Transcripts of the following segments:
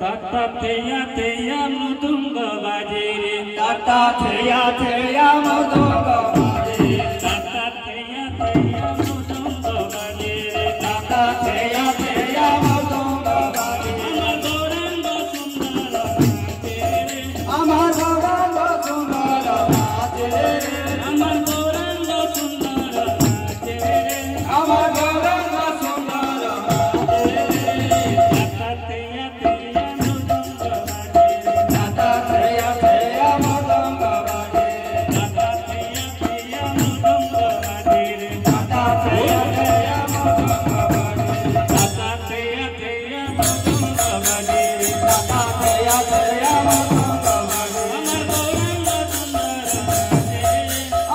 ताता थैया थैया मृदुंग बाजे रे ताता थैया थैया मृदुंग बाजे ताता थैया थैया मृदुंग बाजे रे ताता थैया थैया मृदुंग बाजे अमर गौरंग सुंदर बाजे रे अमर गौरंग सुंदर बाजे अमर गौरंग सुंदर बाजे रे ताता थैया थैया मृदुंग बाजे ताता थैया थैया मृदुंग बाजे रे ताता थैया थैया मृदुंग बाजे ताता थैया थैया मृदुंग बाजे रे ताता थैया थैया मृदुंग बाजे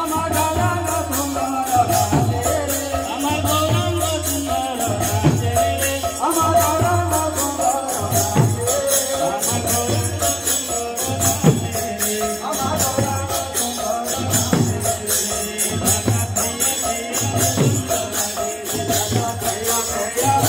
अमर गौरंग सुंदर बाजे रे अमर गौरंग सुंदर बाजे अमर गौरंग सुंदर बाजे रे अमर गौरंग सुंदर बाजे ताता थैया थैया